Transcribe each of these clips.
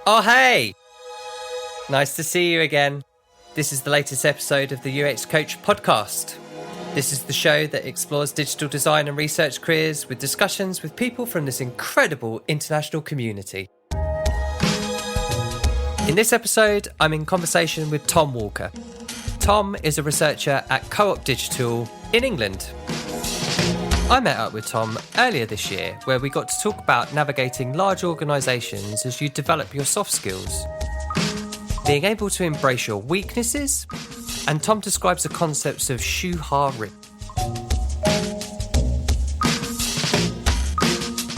Oh, hey! Nice to see you again. This is the latest episode of the UX Coach podcast. This is the show that explores digital design and research careers with discussions with people from this incredible international community. In this episode, I'm in conversation with Tom Walker. Tom is a researcher at Co-op Digital in England. I met up with Tom earlier this year where we got to talk about navigating large organisations as you develop your soft skills, being able to embrace your weaknesses, and Tom describes the concepts of shuha-ri.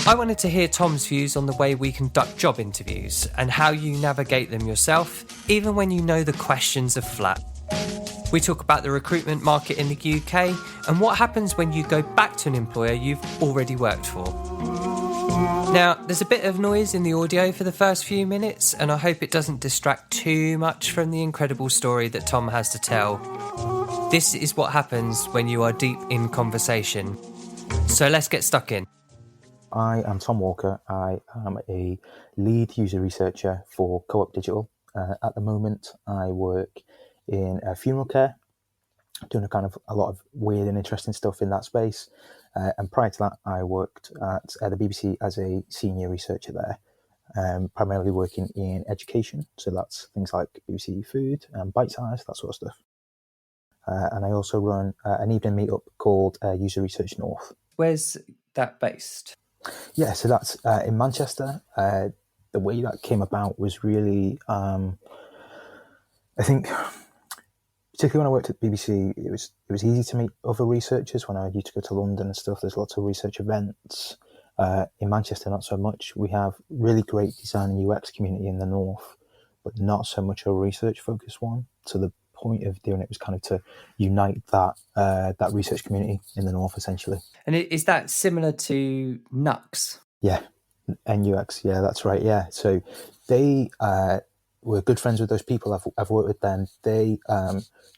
I wanted to hear Tom's views on the way we conduct job interviews and how you navigate them yourself, even when you know the questions are flat. We talk about the recruitment market in the UK and what happens when you go back to an employer you've already worked for. Now, there's a bit of noise in the audio for the first few minutes, and I hope it doesn't distract too much from the incredible story that Tom has to tell. This is what happens when you are deep in conversation. So let's get stuck in. I am Tom Walker. I am a lead user researcher for Co-op Digital. At the moment, I work in funeral care, doing a lot of weird and interesting stuff in that space. And prior to that, I worked at the BBC as a senior researcher there, primarily working in education. So that's things like BBC Food and Bite Size, that sort of stuff. And I also run an evening meetup called User Research North. Where's that based? Yeah, so that's in Manchester. The way that came about was really, I think, particularly when I worked at BBC, it was easy to meet other researchers when I used to go to London and stuff. There's lots of research events. In Manchester, not so much. We have really great design and UX community in the north, but not so much a research-focused one. So the point of doing it was kind of to unite that research community in the north, essentially. And is that similar to NUX? Yeah, NUX. Yeah, that's right. Yeah, so they we're good friends with those people. I've worked with them. They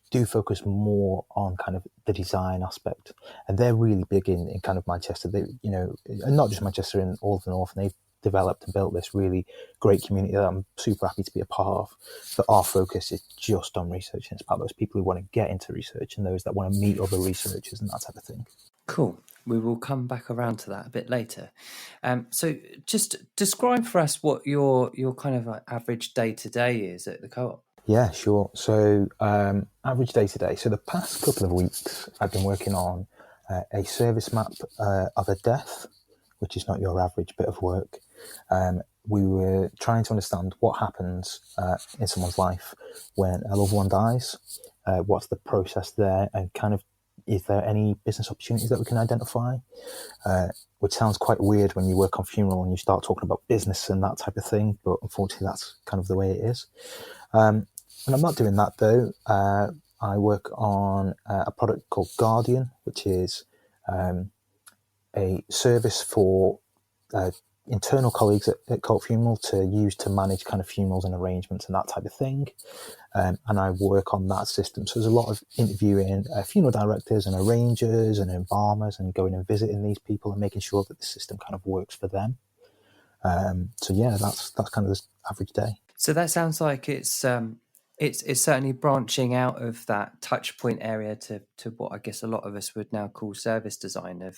do focus more on kind of the design aspect, and they're really big in kind of Manchester. They, and not just Manchester, in all of the north, and they've developed and built this really great community that I'm super happy to be a part of. But our focus is just on research, and it's about those people who want to get into research and those that want to meet other researchers and that type of thing. Cool. We will come back around to that a bit later. So just describe for us what your kind of like average day-to-day is at the Co-op. Yeah, sure. So average day-to-day. So the past couple of weeks, I've been working on a service map of a death, which is not your average bit of work. We were trying to understand what happens in someone's life when a loved one dies, what's the process there, and kind of is there any business opportunities that we can identify, which sounds quite weird when you work on funeral and you start talking about business and that type of thing, but unfortunately that's kind of the way it is. And I'm not doing that though. I work on a product called Guardian, which is a service for internal colleagues at Co-op Funeral to use to manage kind of funerals and arrangements and that type of thing. And I work on that system. So there's a lot of interviewing funeral directors and arrangers and embalmers and going and visiting these people and making sure that the system kind of works for them. So yeah, that's kind of the average day. So that sounds like it's certainly branching out of that touch point area to what I guess a lot of us would now call service design, of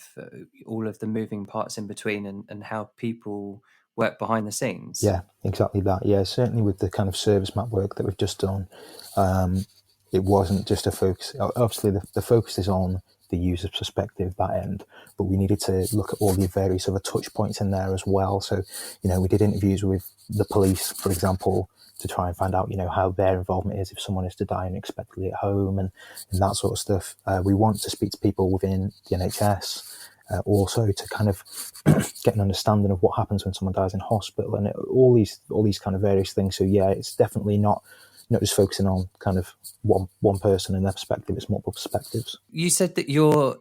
all of the moving parts in between and how people work behind the scenes. Yeah, exactly that. Yeah, certainly with the kind of service map work that we've just done, it wasn't just a focus. Obviously, the focus is on the user's perspective, that end, but we needed to look at all the various other touch points in there as well. So, we did interviews with the police, for example, to try and find out, how their involvement is if someone is to die unexpectedly at home and that sort of stuff. We want to speak to people within the NHS, also to kind of get an understanding of what happens when someone dies in hospital and all these kind of various things. So yeah, it's definitely not just focusing on kind of one person and their perspective. It's multiple perspectives. You said that your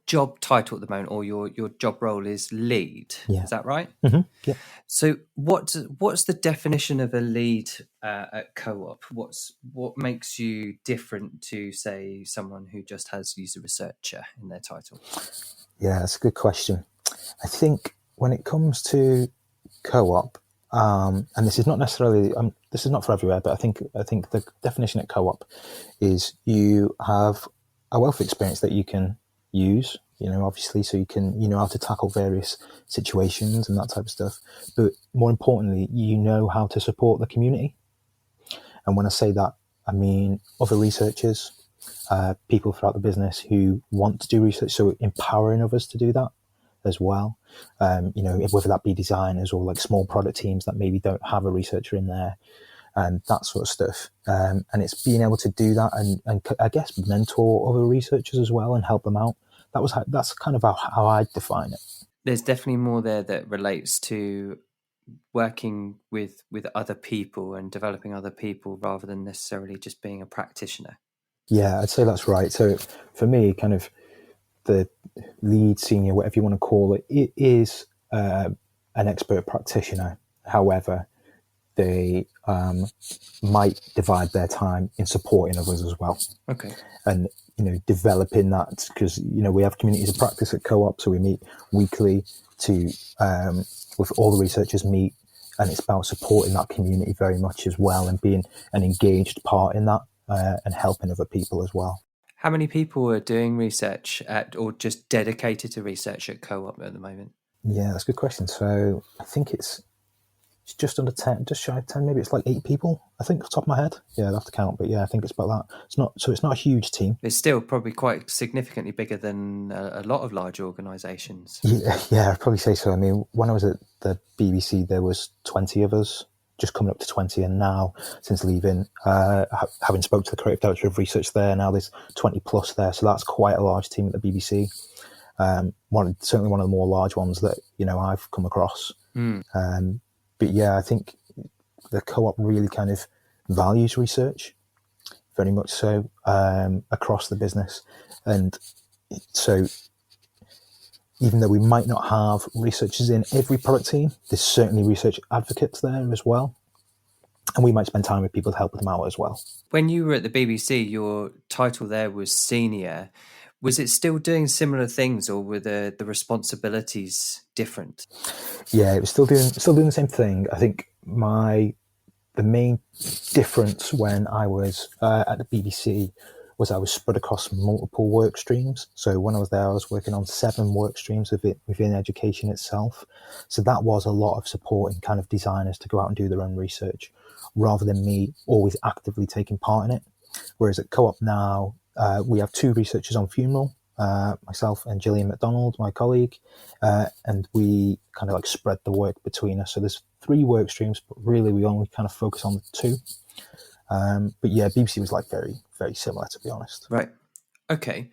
job title at the moment, or your job role, is lead. Yeah. Is that right? Mm-hmm. Yeah. So what's the definition of a lead at Co-op? What makes you different to, say, someone who just has user researcher in their title? Yeah, that's a good question. I think when it comes to Co-op, and this is not necessarily this is not for everywhere, but I think the definition at Co-op is you have a wealth of experience that you can use, obviously, so you can how to tackle various situations and that type of stuff. But more importantly, how to support the community. And when I say that, I mean other researchers, people throughout the business who want to do research, so empowering others to do that as well. Whether that be designers or like small product teams that maybe don't have a researcher in there, and that sort of stuff. And it's being able to do that and I guess mentor other researchers as well and help them out. That's kind of how I define it. There's definitely more there that relates to working with other people and developing other people rather than necessarily just being a practitioner. Yeah, I'd say that's right. So for me, kind of the lead senior, whatever you want to call it, it is an expert practitioner. However, they might divide their time in supporting others as well. Okay. And, developing that, because, we have communities of practice at Co-op, so we meet weekly to, with all the researchers meet, and it's about supporting that community very much as well and being an engaged part in that and helping other people as well. How many people are doing research or just dedicated to research at Co-op at the moment? Yeah, that's a good question. So I think it's just under 10, just shy of 10, maybe it's like 8 people, I think, off the top of my head. Yeah, I'll have to count, but yeah, I think it's about that. It's not a huge team. It's still probably quite significantly bigger than a lot of large organisations. Yeah, I'd probably say so. I mean, when I was at the BBC, there was 20 of us, just coming up to 20, and now, since leaving, having spoke to the creative director of research there, now there's 20 plus there, so that's quite a large team at the BBC. Certainly one of the more large ones that I've come across. But yeah, I think the Co-op really kind of values research, very much so, across the business. And so even though we might not have researchers in every product team, there's certainly research advocates there as well. And we might spend time with people to help them out as well. When you were at the BBC, your title there was senior. Was it still doing similar things, or were the responsibilities different? Yeah, it was still doing the same thing. I think the main difference when I was at the BBC was I was spread across multiple work streams. So when I was there, I was working on 7 work streams within education itself. So that was a lot of supporting kind of designers to go out and do their own research, rather than me always actively taking part in it. Whereas at Co-op now, we have 2 researchers on funeral, myself and Gillian MacDonald, my colleague, and we kind of like spread the work between us. So there's 3 work streams, but really we only kind of focus on the 2. But yeah, BBC was like very, very similar, to be honest. Right. Okay.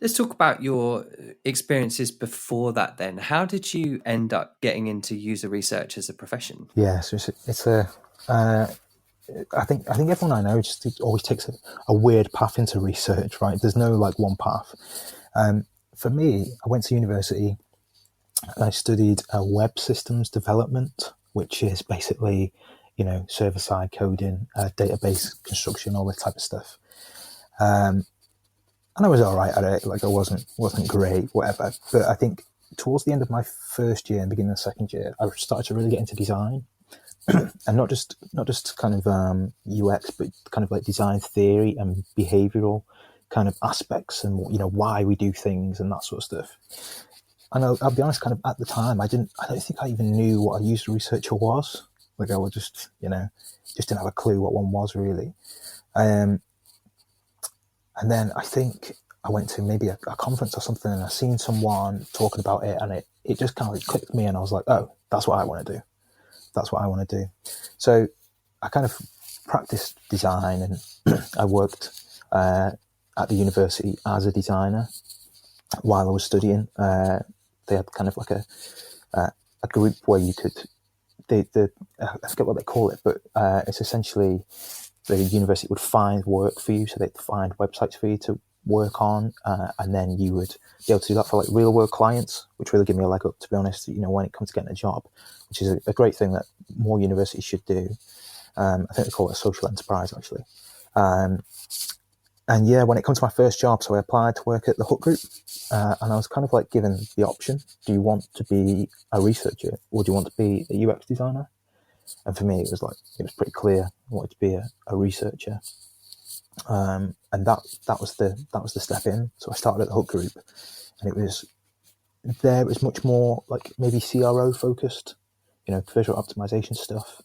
Let's talk about your experiences before that then. How did you end up getting into user research as a profession? Yeah, so I think everyone I know just always takes a weird path into research, right? There's no like one path. For me, I went to university and I studied web systems development, which is basically, server-side coding, database construction, all that type of stuff. And I was all right at it. Like I wasn't great, whatever. But I think towards the end of my first year and beginning of the second year, I started to really get into design. And not just kind of UX, but kind of like design theory and behavioral kind of aspects, and why we do things and that sort of stuff. And I'll be honest, kind of at the time, I don't think I even knew what a user researcher was. Like I was just didn't have a clue what one was really. And then I think I went to maybe a conference or something, and I seen someone talking about it, and it just kind of clicked me, and I was like, oh, that's what I want to do. That's what I want to do. So I kind of practiced design, and I worked at the university as a designer while I was studying. They had kind of like a group where you could, I forget what they call it, but it's essentially the university would find work for you. So they'd find websites for you to work on, and then you would be able to do that for like real world clients, which really gave me a leg up, to be honest, when it comes to getting a job, which is a great thing that more universities should do. I think they call it a social enterprise, actually. And yeah, when it comes to my first job, so I applied to work at the Hook Group, and I was kind of like given the option: do you want to be a researcher or do you want to be a UX designer? And for me, it was pretty clear I wanted to be a researcher. And that was the step in. So I started at the Hook Group, and it was much more like maybe CRO focused, visual optimization stuff.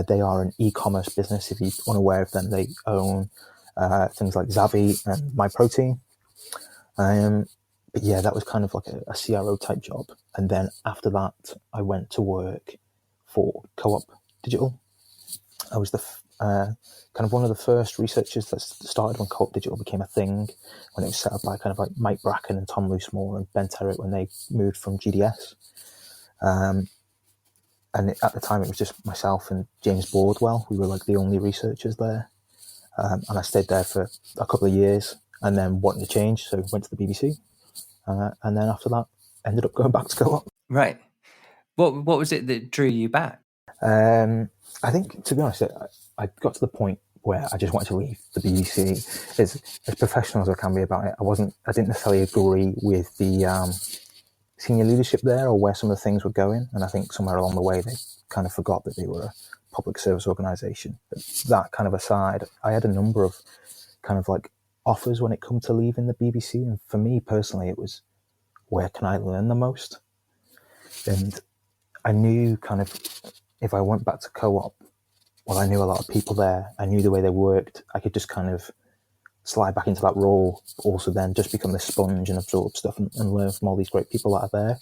They are an e-commerce business. If you're unaware of them, they own things like Zavi and MyProtein. But yeah, that was kind of like a CRO type job. And then after that, I went to work for Co-op Digital. I was the kind of one of the first researchers that started when Co-op Digital became a thing, when it was set up by kind of like Mike Bracken and Tom Loosemore and Ben Terrett when they moved from GDS. And at the time, it was just myself and James Bordwell. We were like the only researchers there. And I stayed there for a couple of years and then wanted to change. So went to the BBC. And then after that, ended up going back to Co-op. Right. What was it that drew you back? I think, to be honest, I got to the point where I just wanted to leave the BBC. As professional as I can be about it, I didn't necessarily agree with the senior leadership there or where some of the things were going. And I think somewhere along the way, they kind of forgot that they were a public service organisation. But that kind of aside, I had a number of kind of like offers when it come to leaving the BBC. And for me personally, it was, where can I learn the most? And I knew kind of, if I went back to Co-op, well, I knew a lot of people there. I knew the way they worked. I could just kind of slide back into that role, also then just become the sponge and absorb stuff and learn from all these great people that are there.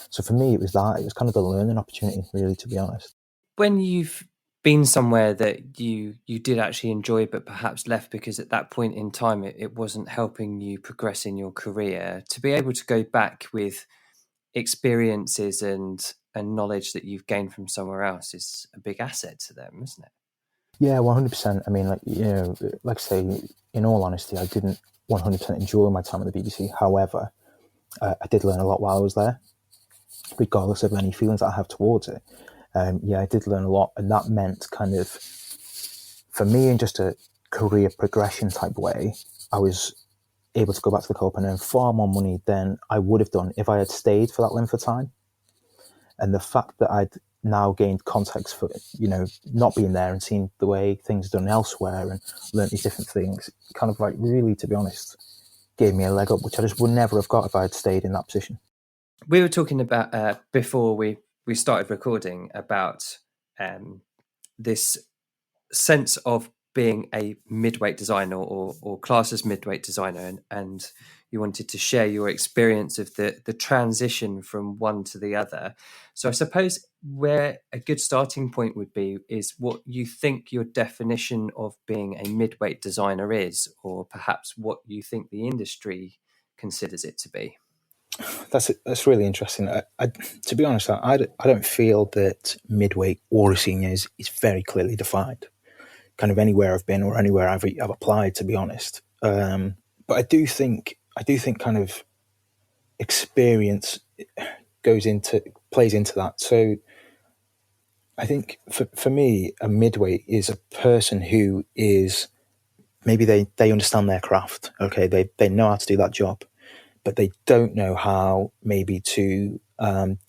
So for me, it was kind of the learning opportunity, really, to be honest. When you've been somewhere that you did actually enjoy, but perhaps left because at that point in time it wasn't helping you progress in your career, to be able to go back with experiences and knowledge that you've gained from somewhere else is a big asset to them, isn't it? Yeah, 100%. I mean, like I say, in all honesty, I didn't 100% enjoy my time at the BBC. However, I did learn a lot while I was there, regardless of any feelings that I have towards it. I did learn a lot, and that meant kind of, for me, in just a career progression type way, I was able to go back to the Co-op and earn far more money than I would have done if I had stayed for that length of time. And the fact that I'd now gained context for, not being there and seeing the way things are done elsewhere and learned these different things, kind of like really, to be honest, gave me a leg up, which I just would never have got if I had stayed in that position. We were talking about, before we started recording, about this sense of being a midweight designer or class as midweight designer, and you wanted to share your experience of the transition from one to the other. So I suppose where a good starting point would be is what you think your definition of being a midweight designer is, or perhaps what you think the industry considers it to be. That's really interesting. I to be honest, I don't feel that midweight or a senior is very clearly defined. Kind of anywhere I've been or anywhere I've applied, to be honest. But I do think kind of experience plays into that. So I think for me, a midweight is a person who is, maybe they understand their craft. Okay, they know how to do that job, but they don't know how maybe to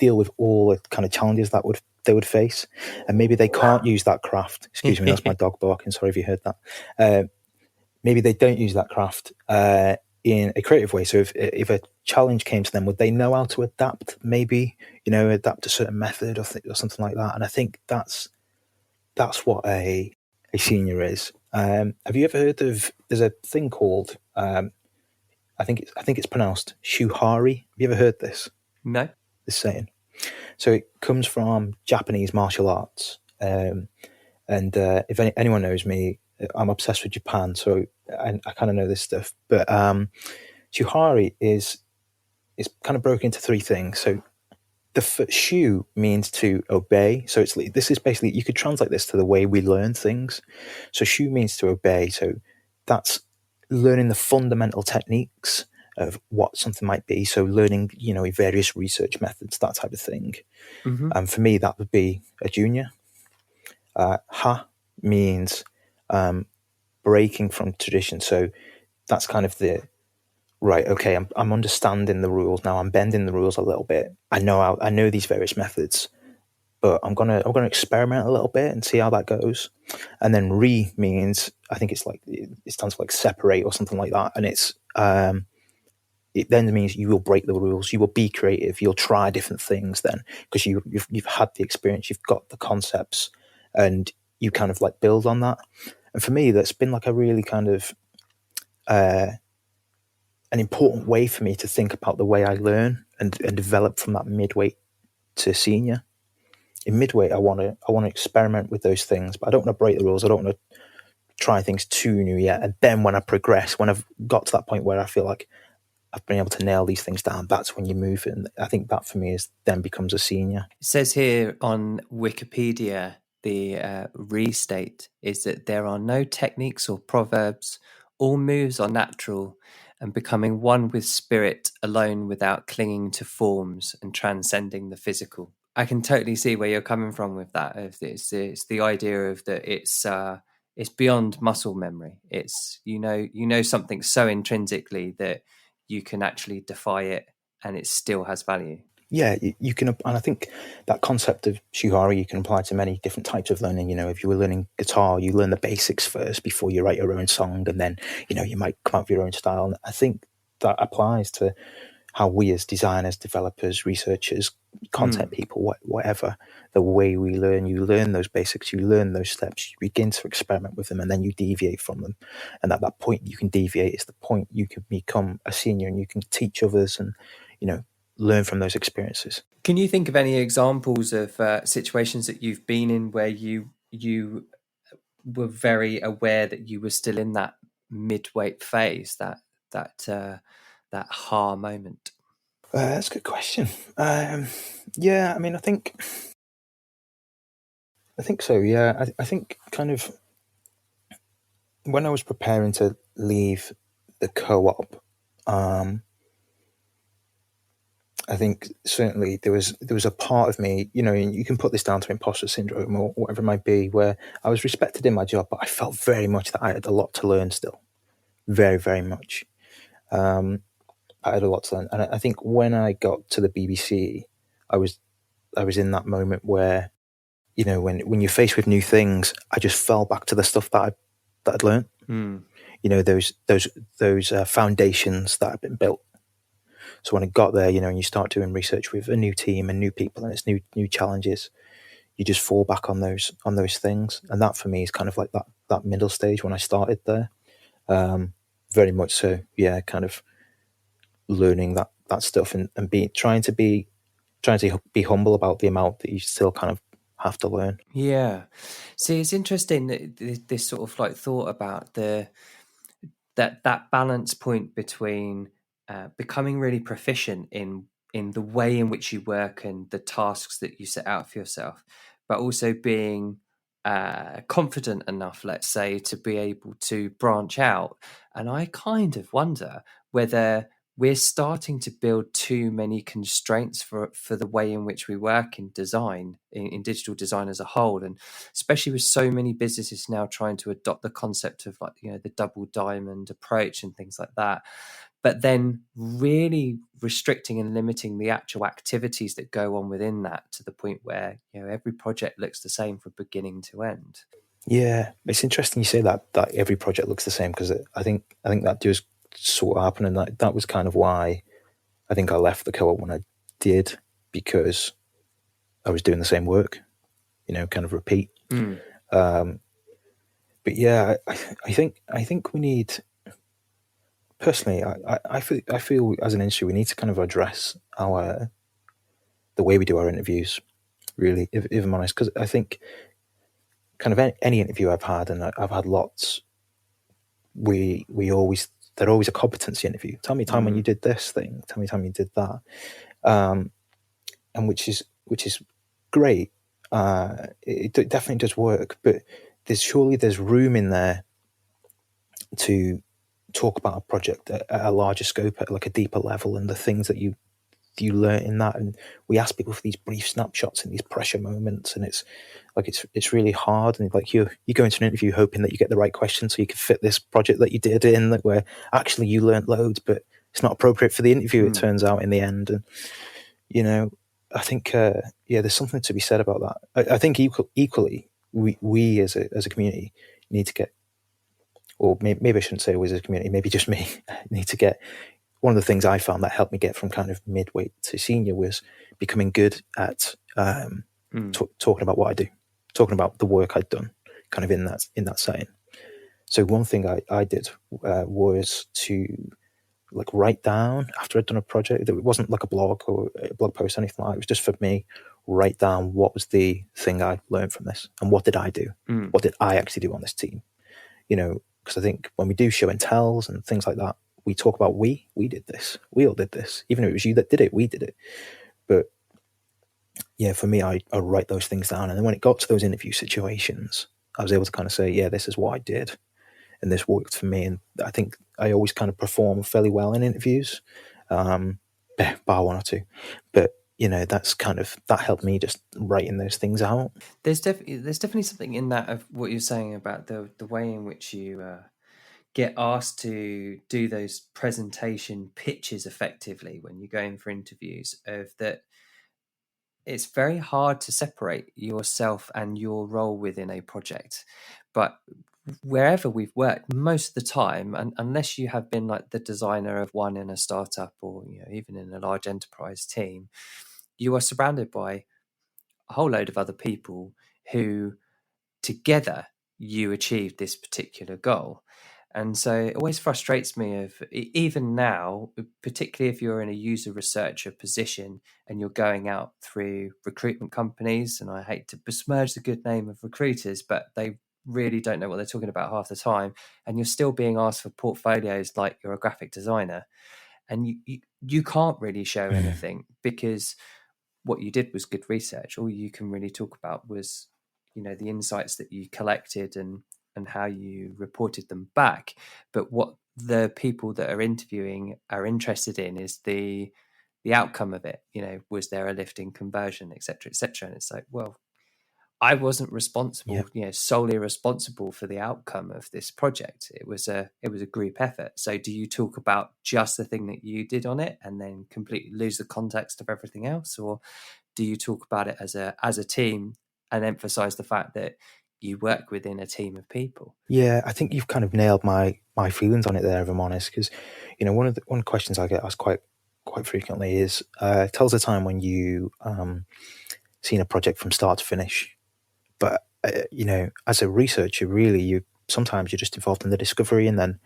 deal with all the kind of challenges that they would face, and maybe they can't use that craft. Excuse me, that's my dog barking. Sorry if you heard that. Maybe they don't use that craft in a creative way. So if a challenge came to them, would they know how to adapt? Maybe adapt a certain method or something like that. And I think that's what a senior is. Have you ever heard of? There's a thing called. I think it's pronounced shuhari. Have you ever heard this? No. This saying. So it comes from Japanese martial arts. And if anyone knows me, I'm obsessed with Japan, so I kind of know this stuff. But shuhari is kind of broken into three things. So the shu means to obey. So this is basically, you could translate this to the way we learn things. So shu means to obey. So that's learning the fundamental techniques of what something might be. So learning, various research methods, that type of thing. Mm-hmm. And for me, that would be a junior. Ha means breaking from tradition. So that's kind of right. Okay, I'm understanding the rules now. I'm bending the rules a little bit. I know these various methods, but I'm gonna experiment a little bit and see how that goes. And then re means, I think it's like, it stands for like separate or something like that, and it then means you will break the rules, you will be creative, you'll try different things then, because you've had the experience, you've got the concepts, and you kind of like build on that. And for me, that's been like a really kind of an important way for me to think about the way I learn and develop from that midweight to senior. In midweight, I want to experiment with those things, but I don't want to break the rules. I don't want to try things too new yet. And then when I progress, when I've got to that point where I feel like I've been able to nail these things down, that's when you move. And I think that for me is then becomes a senior. It says here on Wikipedia, the restate is that there are no techniques or proverbs. All moves are natural and becoming one with spirit alone without clinging to forms and transcending the physical. I can totally see where you're coming from with that. It's the idea of that it's beyond muscle memory. It's you know something so intrinsically that you can actually defy it and it still has value. Yeah, you can, and I think that concept of shuhari you can apply to many different types of learning. If you were learning guitar, you learn the basics first before you write your own song, and then you might come up with your own style. And I think that applies to how we as designers, developers, researchers, content people, whatever, the way we learn, you learn those basics, you learn those steps, you begin to experiment with them, and then you deviate from them. And at that point you can deviate is the point you can become a senior and you can teach others and, learn from those experiences. Can you think of any examples of situations that you've been in where you were very aware that you were still in that midweight phase, that ha moment? That's a good question. Yeah, I mean, I think so. Yeah, I think kind of when I was preparing to leave the co-op, I think certainly there was a part of me, and you can put this down to imposter syndrome or whatever it might be, where I was respected in my job, but I felt very much that I had a lot to learn still, very, very much. I had a lot to learn, and I think when I got to the BBC, I was in that moment where, when you're faced with new things, I just fell back to the stuff that I'd learned. Those foundations that had been built. So when I got there, and you start doing research with a new team and new people, and it's new challenges, you just fall back on those things. And that for me is kind of like that middle stage when I started there. Very much so, yeah, kind of learning that stuff and trying to be humble about the amount that you still kind of have to learn. Yeah. See, it's interesting that this sort of like thought about that balance point between becoming really proficient in the way in which you work and the tasks that you set out for yourself, but also being confident enough, let's say, to be able to branch out. And I kind of wonder whether we're starting to build too many constraints for the way in which we work in design, in digital design as a whole, and especially with so many businesses now trying to adopt the concept of the double diamond approach and things like that, but then really restricting and limiting the actual activities that go on within that to the point where every project looks the same from beginning to end. Yeah, it's interesting you say that every project looks the same, because I think that does sort of happen, and that was kind of why I think I left the co-op when I did, because I was doing the same work, kind of repeat. But yeah, I think we need, personally, I feel as an industry we need to kind of address the way we do our interviews, really, if I'm honest, because I think kind of any interview I've had, and I've had lots, they're always a competency interview. Tell me a time when you did this thing. Tell me a time you did that. And which is great. It definitely does work, but there's room in there to talk about a project at a larger scope, at like a deeper level, and the things that you learn in that. And we ask people for these brief snapshots and these pressure moments, and it's like it's really hard. And like you go into an interview hoping that you get the right question so you can fit this project that you did in, where actually you learned loads, but it's not appropriate for the interview. It turns out in the end, and I think there's something to be said about that. I think equally, we as a community need to get, or maybe I shouldn't say we as a community, maybe just me need to get. One of the things I found that helped me get from kind of midweight to senior was becoming good at talking about what I do, talking about the work I'd done, kind of in that setting. So one thing I did was to like write down after I'd done a project. It wasn't like a blog or a blog post or anything like that. It was just for me, write down what was the thing I learned from this and what did I do? What did I actually do on this team? Because I think when we do show and tells and things like that, we talk about we did this. We all did this. Even if it was you that did it, we did it. But yeah, for me, I write those things down. And then when it got to those interview situations, I was able to kind of say, yeah, this is what I did. And this worked for me. And I think I always kind of perform fairly well in interviews, bar one or two. But, that helped me just writing those things out. There's definitely something in that of what you're saying about the way in which you get asked to do those presentation pitches effectively when you're going for interviews, of that it's very hard to separate yourself and your role within a project. But wherever we've worked, most of the time, and unless you have been like the designer of one in a startup or even in a large enterprise team, you are surrounded by a whole load of other people who together you achieved this particular goal. And so it always frustrates me of, even now, particularly if you're in a user researcher position and you're going out through recruitment companies, and I hate to besmirch the good name of recruiters, but they really don't know what they're talking about half the time. And you're still being asked for portfolios like you're a graphic designer. And you can't really show anything because what you did was good research. All you can really talk about was, the insights that you collected and how you reported them back. But what the people that are interviewing are interested in is the outcome of it. Was there a lift in conversion, et cetera, et cetera. And it's like, well, I wasn't responsible, solely responsible for the outcome of this project. It was a group effort. So do you talk about just the thing that you did on it and then completely lose the context of everything else? Or do you talk about it as a team and emphasize the fact that you work within a team of people? Yeah, I think you've kind of nailed my feelings on it there, if I'm honest, because one of the questions I get asked quite frequently is, tell us a time when you seen a project from start to finish. But as a researcher, really, sometimes you're just involved in the discovery, and then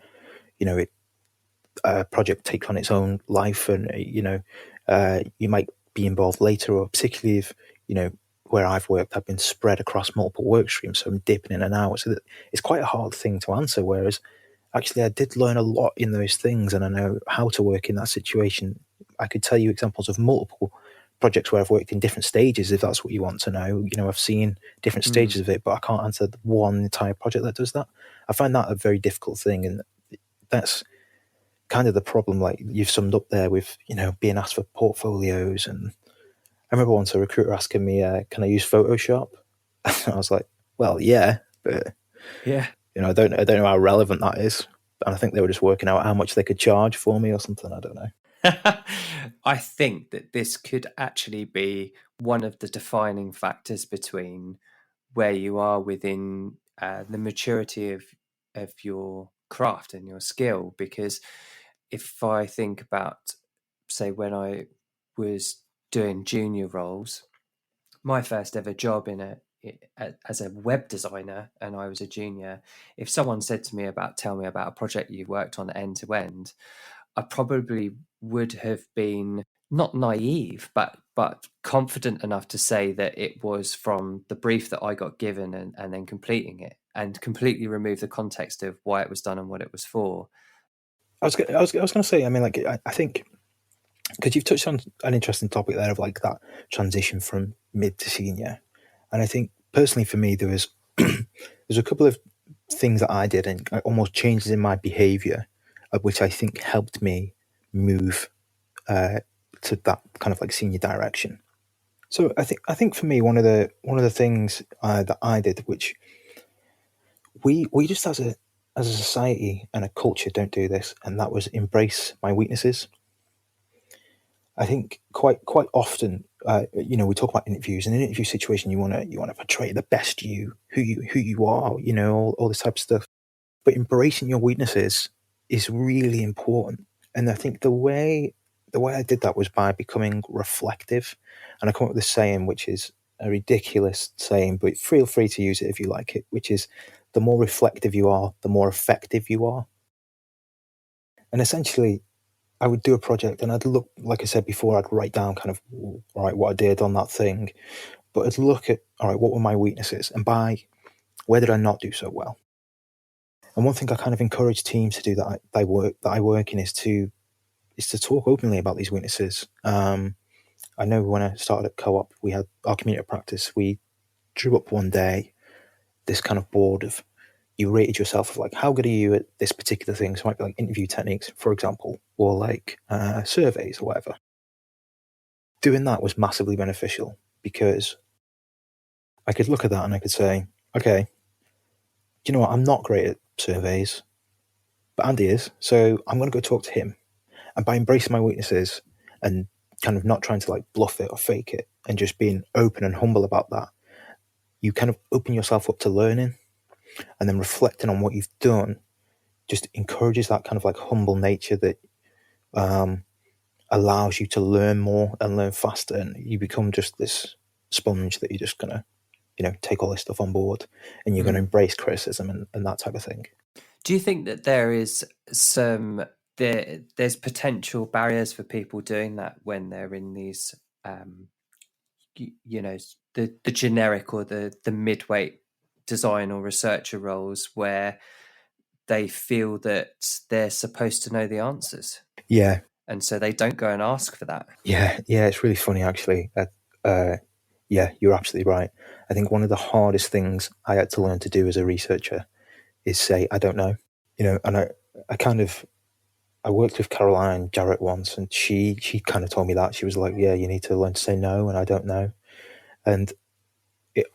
a project takes on its own life, and you might be involved later, or particularly if where I've worked, I've been spread across multiple work streams, so I'm dipping in and out. So that it's quite a hard thing to answer. Whereas actually, I did learn a lot in those things, and I know how to work in that situation. I could tell you examples of multiple projects where I've worked in different stages, if that's what you want to know. I've seen different stages of it, but I can't answer one entire project that does that. I find that a very difficult thing, and that's kind of the problem, like you've summed up there with, being asked for portfolios. And I remember once a recruiter asking me, can I use Photoshop? I was like, well, yeah, but yeah, I don't know how relevant that is. And I think they were just working out how much they could charge for me or something. I don't know. I think that this could actually be one of the defining factors between where you are within the maturity of your craft and your skill. Because if I think about, say, when I was doing junior roles, my first ever job as a web designer, and I was a junior, if someone said to me tell me about a project you've worked on end to end, I probably would have been not naive, but confident enough to say that it was from the brief that I got given and then completing it, and completely remove the context of why it was done and what it was for. I was going to say, I mean, like, I think, because you've touched on an interesting topic there of like that transition from mid to senior. And I think personally for me, there's a couple of things that I did and almost changes in my behavior, which I think helped me move to that kind of like senior direction. So I think for me, one of the things that I did, which we just as a society and a culture don't do this, and that was embrace my weaknesses. I think quite often we talk about interviews. In an interview situation, you want to portray the best you, who you are, all this type of stuff. But embracing your weaknesses is really important. And I think the way I did that was by becoming reflective. And I come up with this saying, which is a ridiculous saying, but feel free to use it if you like it, which is the more reflective you are, the more effective you are. And essentially, I would do a project and I'd look, like I said before, I'd write down kind of, all right, what I did on that thing. But I'd look at, all right, what were my weaknesses? And where did I not do so well? And one thing I kind of encourage teams to do that I work in is to talk openly about these weaknesses. I know when I started at Co-op, we had our community practice. We drew up one day this kind of board of, you rated yourself of like, how good are you at this particular thing? So it might be like interview techniques, for example, or like surveys or whatever. Doing that was massively beneficial because I could look at that and I could say, okay, you know what? I'm not great at surveys, but Andy is. So I'm going to go talk to him. And by embracing my weaknesses and kind of not trying to like bluff it or fake it and just being open and humble about that, you kind of open yourself up to learning, and then reflecting on what you've done just encourages that kind of like humble nature that allows you to learn more and learn faster. And you become just this sponge that you're just going to, take all this stuff on board, and you're going to embrace criticism and that type of thing. Do you think that there is there's potential barriers for people doing that when they're in these, the generic or the midweight design or researcher roles where they feel that they're supposed to know the answers? Yeah. And so they don't go and ask for that. Yeah, it's really funny actually. Yeah, you're absolutely right. I think one of the hardest things I had to learn to do as a researcher is say, I don't know. And I worked with Caroline Jarrett once, and she kind of told me that. She was like, yeah, you need to learn to say no, and I don't know. And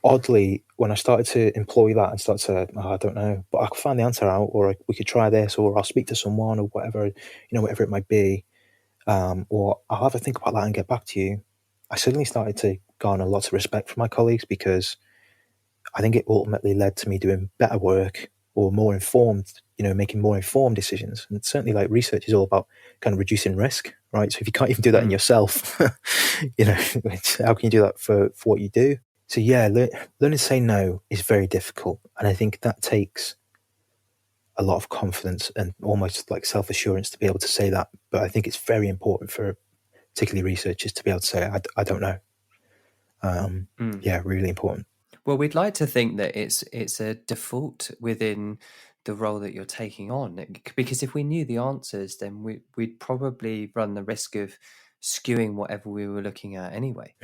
oddly, when I started to employ that and start to say, oh, I don't know, but I could find the answer out, or we could try this, or I'll speak to someone, or whatever, whatever it might be. Or I'll have a think about that and get back to you. I suddenly started to garner lots of respect from my colleagues, because I think it ultimately led to me doing better work, or more informed, making more informed decisions. And certainly like research is all about kind of reducing risk, right? So if you can't even do that in yourself, how can you do that for what you do? So yeah, learning to say no is very difficult. And I think that takes a lot of confidence and almost like self-assurance to be able to say that. But I think it's very important for particularly researchers to be able to say, I don't know. Yeah, really important. Well, we'd like to think that it's a default within the role that you're taking on, because if we knew the answers, then we'd probably run the risk of skewing whatever we were looking at anyway.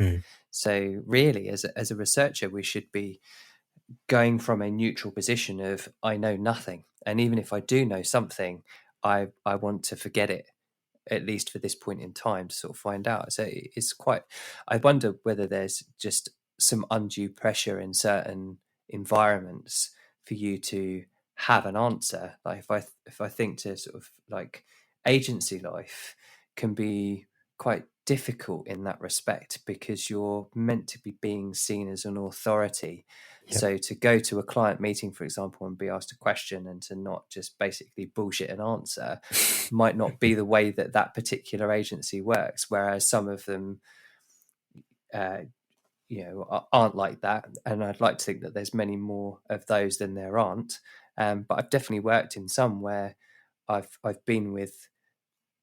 So really, as a researcher, we should be going from a neutral position of, I know nothing, and even if I do know something, I want to forget it, at least for this point in time, to sort of find out. So it's quite, I wonder whether there's just some undue pressure in certain environments for you to have an answer. Like if I think to sort of like agency life can be quite difficult in that respect, because you're meant to be being seen as an authority. Yep. So to go to a client meeting, for example, and be asked a question and to not just basically bullshit an answer might not be the way that particular agency works. Whereas some of them, aren't like that. And I'd like to think that there's many more of those than there aren't. But I've definitely worked in some where I've been with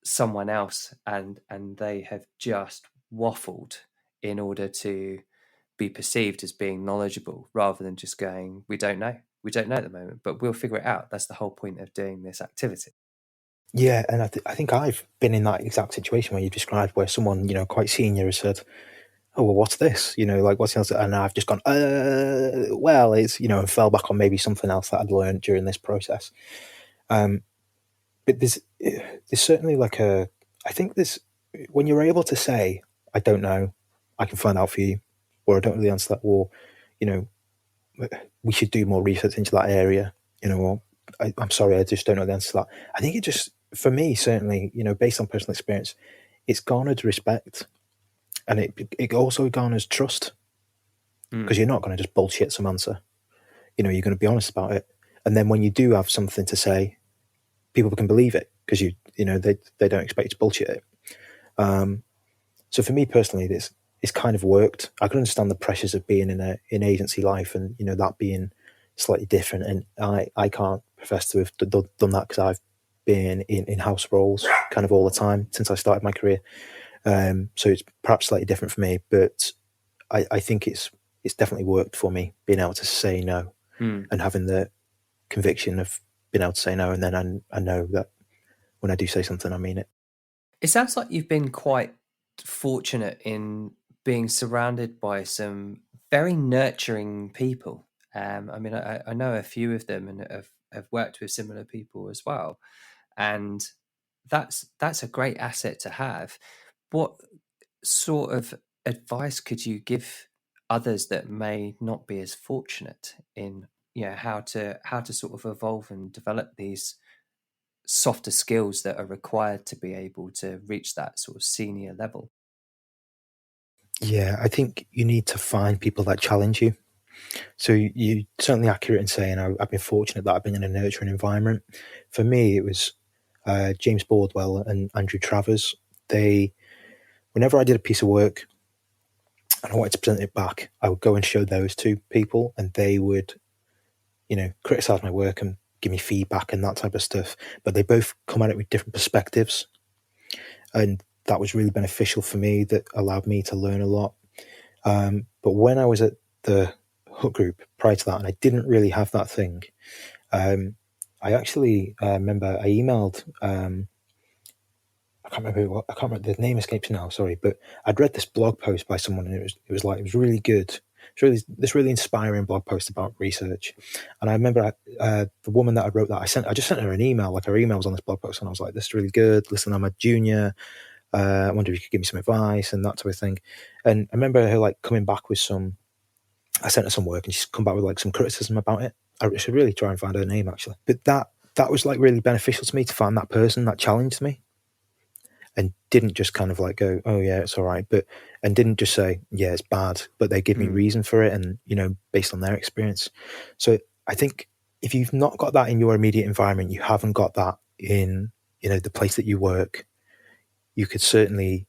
someone else and they have just waffled in order to be perceived as being knowledgeable, rather than just going, we don't know at the moment, but we'll figure it out. That's the whole point of doing this activity. Yeah, and I think I've been in that exact situation where you described, where someone, quite senior has said, oh, well, what's this? What's the answer? And I've just gone, well, it's, and fell back on maybe something else that I'd learned during this process. But there's certainly I think when you're able to say, I don't know, I can find out for you, or I don't really answer that, or, we should do more research into that area, or I'm sorry, I just don't know the answer to that. I think it just, for me, certainly, based on personal experience, it's garnered respect. and it also garners trust, because you're not going to just bullshit some answer. You're going to be honest about it, and then when you do have something to say, people can believe it because they don't expect you to bullshit it. So for me personally, it's kind of worked. I can understand the pressures of being in agency life, and that being slightly different. And I can't profess to have done that, because I've been in house roles kind of all the time since I started my career. So it's perhaps slightly different for me, but I think it's definitely worked for me, being able to say no and having the conviction of being able to say no, and then I know that when I do say something, I mean it. It sounds like you've been quite fortunate in being surrounded by some very nurturing people. I mean, I know a few of them and have worked with similar people as well, and that's a great asset to have. What sort of advice could you give others that may not be as fortunate in how to sort of evolve and develop these softer skills that are required to be able to reach that sort of senior level? Yeah, I think you need to find people that challenge you. So you're certainly accurate in saying I've been fortunate that I've been in a nurturing environment. For me, it was James Bordwell and Andrew Travers. Whenever I did a piece of work and I wanted to present it back, I would go and show those two people, and they would, criticize my work and give me feedback and that type of stuff. But they both come at it with different perspectives, and that was really beneficial for me. That allowed me to learn a lot. But when I was at the Hook Group prior to that, and I didn't really have that thing, I actually remember I emailed. I can't remember the name escapes now. Sorry, but I'd read this blog post by someone, and it was really good. It's this really inspiring blog post about research. And I remember the woman that I wrote that I just sent her an email. Like, her email was on this blog post, and I was like, "This is really good. Listen, I'm a junior. I wonder if you could give me some advice," and that type of thing. And I remember her coming back with some. I sent her some work, and she's come back with some criticism about it. I should really try and find her name, actually. But that was really beneficial to me, to find that person that challenged me, and didn't just kind of go, "Oh yeah, it's all right," and didn't just say, "Yeah, it's bad," but they give me reason for it, and based on their experience. So I think if you've not got that in your immediate environment, you haven't got that in the place that you work, you could certainly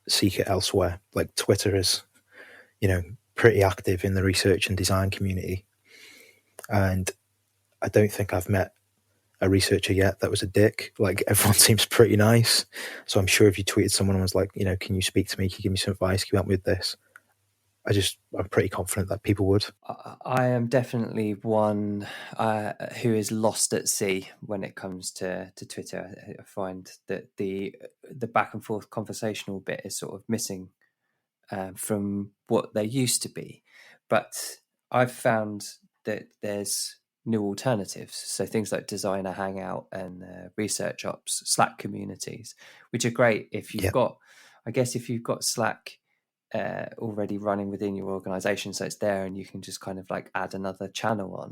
seek it elsewhere. Like, Twitter is pretty active in the research and design community, and I don't think I've met a researcher yet that was a dick. Everyone seems pretty nice. So I'm sure if you tweeted someone and was like, "Can you speak to me? Can you give me some advice? Can you help me with this?" I'm pretty confident that people would. I am definitely one who is lost at sea when it comes to Twitter. I find that the back and forth conversational bit is sort of missing from what they used to be. But I've found that there's new alternatives. So things like Designer Hangout and Research Ops, Slack communities, which are great if you've got, I guess, if you've got Slack already running within your organization, so it's there and you can just kind of add another channel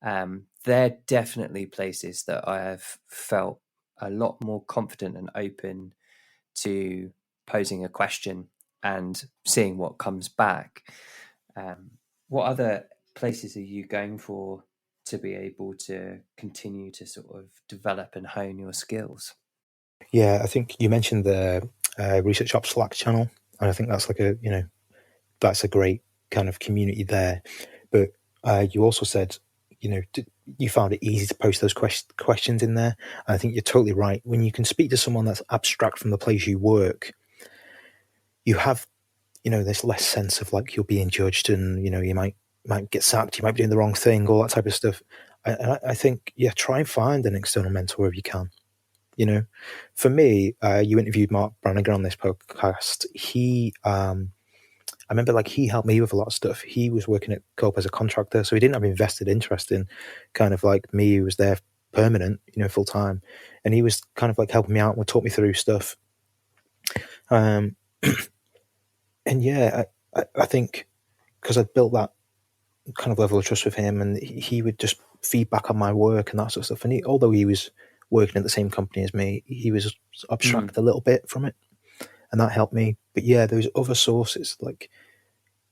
on. They're definitely places that I have felt a lot more confident and open to posing a question and seeing what comes back. What other places are you going for to be able to continue to sort of develop and hone your skills? Yeah, I think you mentioned the Research Ops Slack channel, and I think that's that's a great kind of community there. But you also said, you found it easy to post those questions in there. And I think you're totally right. When you can speak to someone that's abstract from the place you work, you have, this less sense of you're being judged, and you might get sacked, you might be doing the wrong thing, all that type of stuff. And I think, try and find an external mentor if you can. For me, you interviewed Mark Brannigan on this podcast. I remember he helped me with a lot of stuff. He was working at Cope as a contractor, so he didn't have invested interest in kind of me, who was there permanent, full time. And he was kind of helping me out and taught me through stuff. And yeah, I think because I'd built that kind of level of trust with him, and he would just feedback on my work and that sort of stuff. And although he was working at the same company as me, he was abstract a little bit from it, and that helped me But yeah, those other sources, like,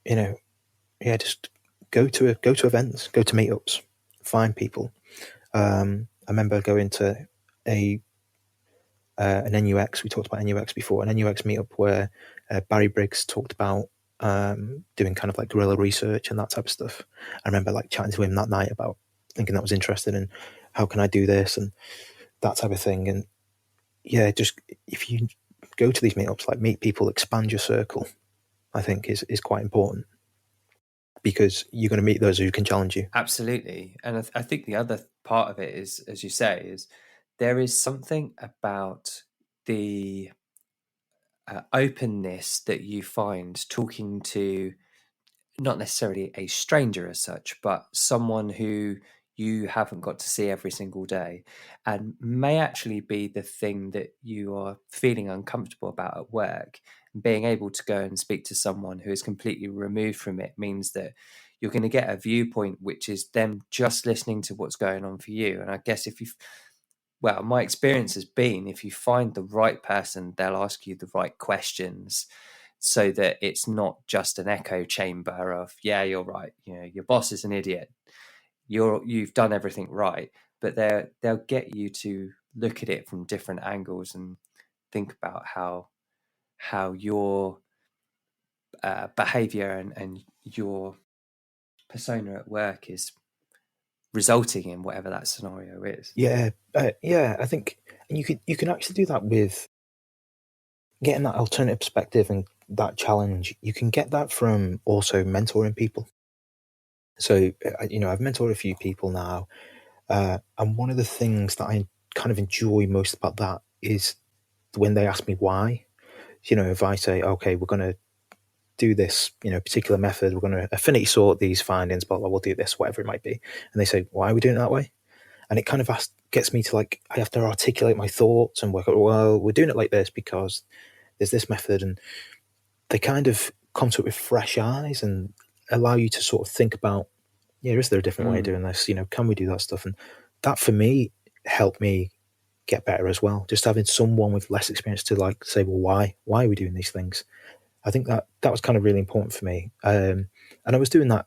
you know, just go to events, go to meetups, find people. I remember going to a an NUX. We talked about NUX before, an NUX meetup where Barry Briggs talked about doing kind of like guerrilla research and that type of stuff. I remember like chatting to him that night about thinking that was interesting and how can I do this and that type of thing. And yeah, just if you go to these meetups, like meet people, expand your circle, I think is quite important, because you're going to meet those who can challenge you. Absolutely. And I think the other part of it is, as you say, is there is something about the openness that you find talking to not necessarily a stranger as such, but someone who you haven't got to see every single day and may actually be the thing that you are feeling uncomfortable about at work. Being able to go and speak to someone who is completely removed from it means that you're going to get a viewpoint which is them just listening to what's going on for you. And I guess if you've, well, my experience has been if you find the right person, they'll ask you the right questions so that it's not just an echo chamber of, yeah, you're right, you know, your boss is an idiot, you've done everything right, but they'll get you to look at it from different angles and think about how your behavior and your persona at work is resulting in whatever that scenario is. Yeah, I think, and you can actually do that with getting that alternative perspective and that challenge. You can get that from also mentoring people. So I've mentored a few people now, and one of the things that I kind of enjoy most about that is when they ask me why. If I say, okay, we're going to do this, particular method, we're going to affinity sort these findings, blah blah, we'll do this, whatever it might be, and they say, why are we doing it that way? And it kind of gets me to, like, I have to articulate my thoughts and work out, well, we're doing it like this because there's this method, and they kind of come to it with fresh eyes and allow you to sort of think about, is there a different way of doing this? Can we do that stuff? And that for me helped me get better as well. Just having someone with less experience to, like, say, well, why are we doing these things? I think that was kind of really important for me. And I was doing that.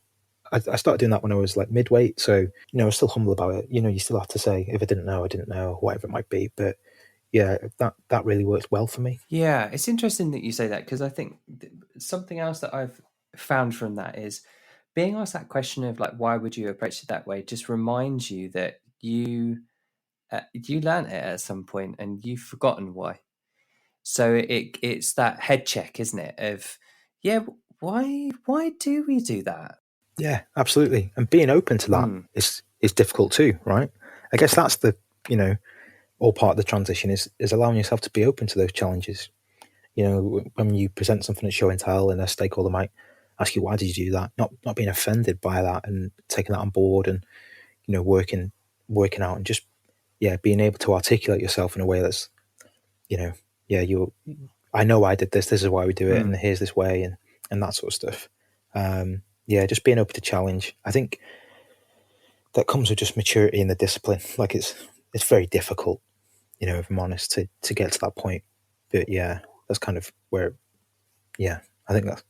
I started doing that when I was like midweight. So, I was still humble about it. You still have to say, if I didn't know, whatever it might be. But yeah, that really worked well for me. Yeah, it's interesting that you say that, because I think something else that I've found from that is being asked that question of like, why would you approach it that way, just reminds you that you learned it at some point and you've forgotten why. So it's that head check, isn't it? Of, yeah, why do we do that? Yeah, absolutely. And being open to that is difficult too, right? I guess that's the, all part of the transition is allowing yourself to be open to those challenges. When you present something at show and tell, and a stakeholder might ask you, why did you do that? Not being offended by that and taking that on board, and, working out, and just, being able to articulate yourself in a way that's, I know I did this is why we do it, and here's this way, and that sort of stuff. Just being open to challenge. I think that comes with just maturity and the discipline. Like, it's very difficult, if I'm honest, to get to that point. But yeah, that's kind of where, I think that's,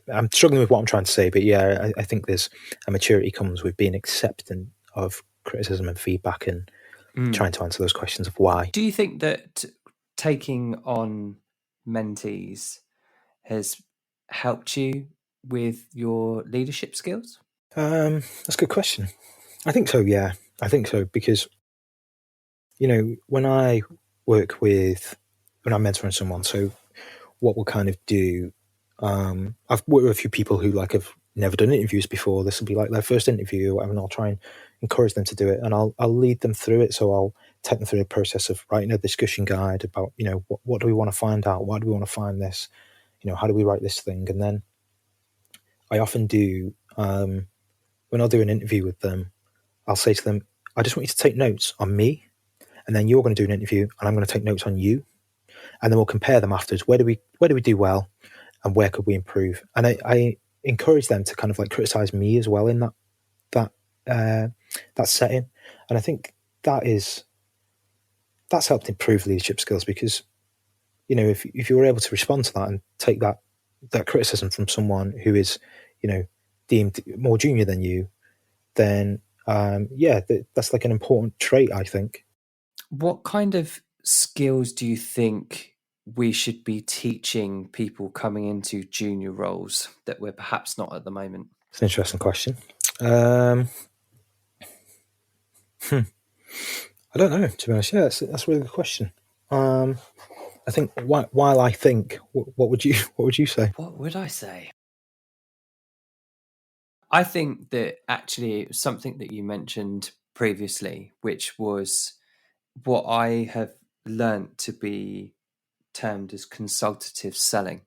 I'm struggling with what I'm trying to say, but yeah, I think there's a maturity comes with being accepting of criticism and feedback, and trying to answer those questions of why. Do you think that taking on mentees has helped you with your leadership skills? That's a good question. I think so. Yeah, I think so, because when I'm mentoring someone, so what we'll kind of do, I've worked with a few people who have never done interviews before. This will be like their first interview or whatever, and I'll try and encourage them to do it, and I'll lead them through it. So I'll take them through the process of writing a discussion guide about, what do we want to find out? Why do we want to find this? How do we write this thing? And then I often do, when I'll do an interview with them, I'll say to them, I just want you to take notes on me, and then you're going to do an interview, and I'm going to take notes on you, and then we'll compare them afterwards. Where do we do well, and where could we improve? And I encourage them to kind of criticize me as well in that setting. And I think that's helped improve leadership skills, because you know, if you're able to respond to that and take that criticism from someone who is, you know, deemed more junior than you, then that's like an important trait, I think. What kind of skills do you think we should be teaching people coming into junior roles that we're perhaps not at the moment? It's an interesting question. I don't know, to be honest. Yeah, that's a really good question. I think while I think, what would you say? What would I say? I think that actually it was something that you mentioned previously, which was what I have learnt to be termed as consultative selling.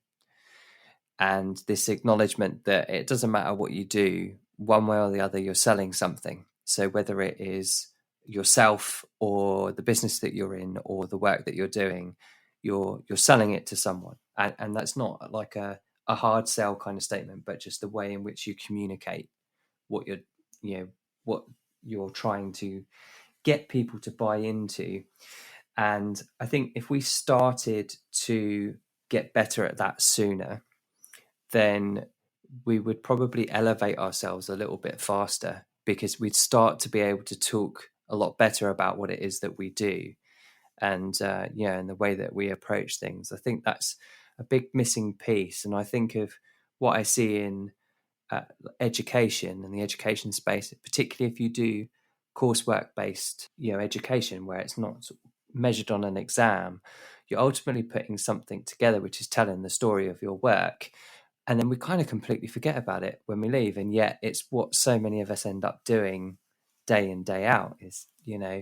And this acknowledgement that it doesn't matter what you do, one way or the other, you're selling something. So whether it is yourself or the business that you're in or the work that you're doing, you're selling it to someone. And that's not like a hard sell kind of statement, but just the way in which you communicate what what you're trying to get people to buy into. And I think if we started to get better at that sooner, then we would probably elevate ourselves a little bit faster, because we'd start to be able to talk a lot better about what it is that we do, and and the way that we approach things. I think that's a big missing piece. And I think of what I see in education and the education space, particularly if you do coursework based education, where it's not sort of measured on an exam, you're ultimately putting something together which is telling the story of your work, and then we kind of completely forget about it when we leave. And yet it's what so many of us end up doing day in, day out, is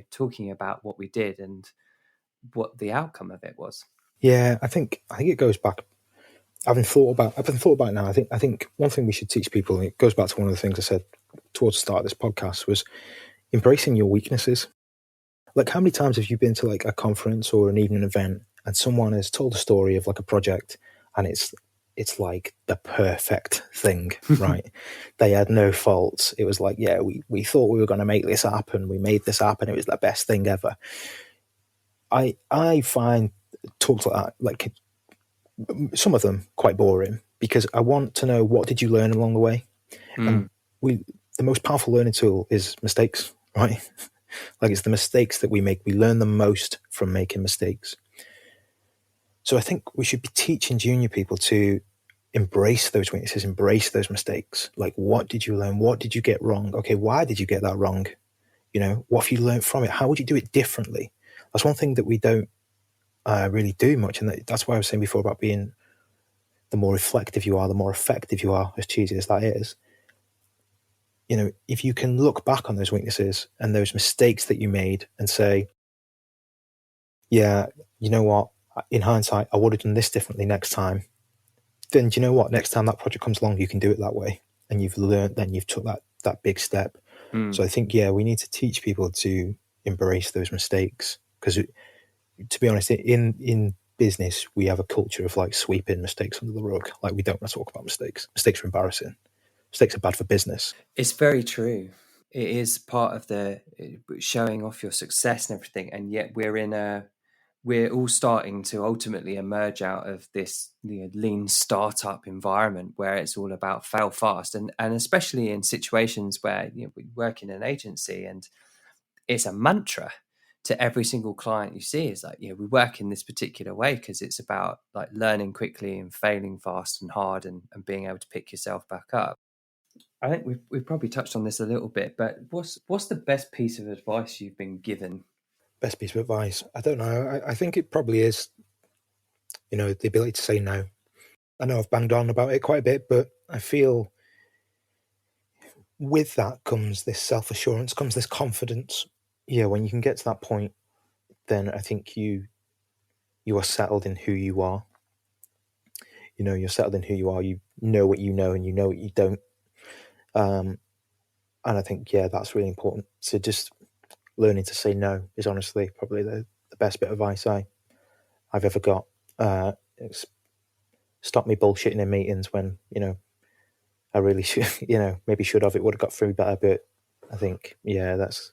talking about what we did and what the outcome of it was. Yeah, I think it goes back. I've been thought about it now. I think one thing we should teach people, and it goes back to one of the things I said towards the start of this podcast, was embracing your weaknesses. Like, how many times have you been to like a conference or an evening event and someone has told a story of like a project, and it's like the perfect thing, right? They had no faults. It was like, yeah, we thought we were going to make this app, and we made this app, and it was the best thing ever. I find talks like that, like some of them, quite boring, because I want to know, what did you learn along the way? And the most powerful learning tool is mistakes, right? Like, it's the mistakes that we make. We learn the most from making mistakes. So I think we should be teaching junior people to embrace those weaknesses, embrace those mistakes. Like, what did you learn? What did you get wrong? Okay, why did you get that wrong? You know, what have you learned from it? How would you do it differently? That's one thing that we don't really do much. And that's why I was saying before about being, the more reflective you are, the more effective you are, as cheesy as that is. You know, if you can look back on those weaknesses and those mistakes that you made and say, yeah, you know what, in hindsight, I would have done this differently next time. Then, do you know what, next time that project comes along, you can do it that way. And you've learned, then you've took that big step. So I think, yeah, we need to teach people to embrace those mistakes. Because to be honest, in business, we have a culture of like sweeping mistakes under the rug. Like, we don't want to talk about mistakes. Mistakes are embarrassing. Mistakes are bad for business. It's very true. It is part of the showing off your success and everything, and yet we're all starting to ultimately emerge out of this lean startup environment where it's all about fail fast, and especially in situations where we work in an agency, and it's a mantra to every single client you see, is like, we work in this particular way because it's about like learning quickly and failing fast and hard, and being able to pick yourself back up. I think we've probably touched on this a little bit, but what's the best piece of advice you've been given? Best piece of advice? I don't know. I think it probably is, the ability to say no. I know I've banged on about it quite a bit, but I feel with that comes this self-assurance, comes this confidence. Yeah, when you can get to that point, then I think you are settled in who you are. You're settled in who you are. You know what you know, and you know what you don't. And I think, yeah, that's really important. So just learning to say no is honestly probably the best bit of advice I've ever got. It's stop me bullshitting in meetings when, I really should, maybe should have. It would have got through better, but I think, yeah, that's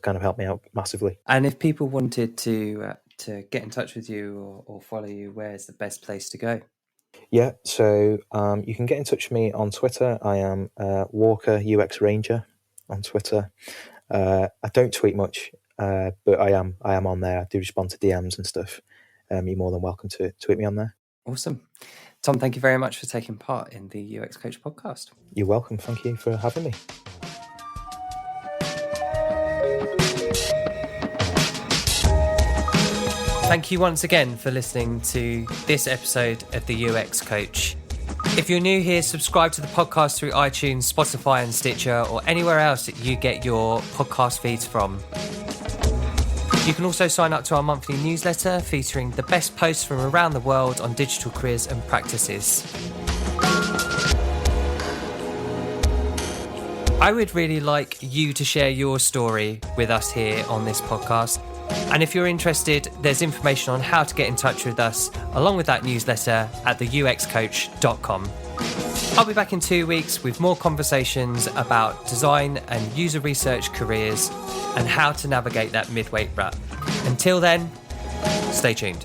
kind of helped me out massively. And if people wanted to to get in touch with you or follow you, where's the best place to go? Yeah, so you can get in touch with me on Twitter. I am Walker UX Ranger on Twitter. I don't tweet much, but I am on there. I do respond to DMs and stuff. You're more than welcome to tweet me on there. Awesome. Tom, thank you very much for taking part in the UX Coach podcast. You're welcome. Thank you for having me. Thank you once again for listening to this episode of the UX Coach. If you're new here, subscribe to the podcast through iTunes, Spotify and Stitcher, or anywhere else that you get your podcast feeds from. You can also sign up to our monthly newsletter featuring the best posts from around the world on digital careers and practices. I would really like you to share your story with us here on this podcast. And if you're interested, there's information on how to get in touch with us, along with that newsletter, at theuxcoach.com. I'll be back in 2 weeks with more conversations about design and user research careers and how to navigate that mid-weight rut. Until then, stay tuned.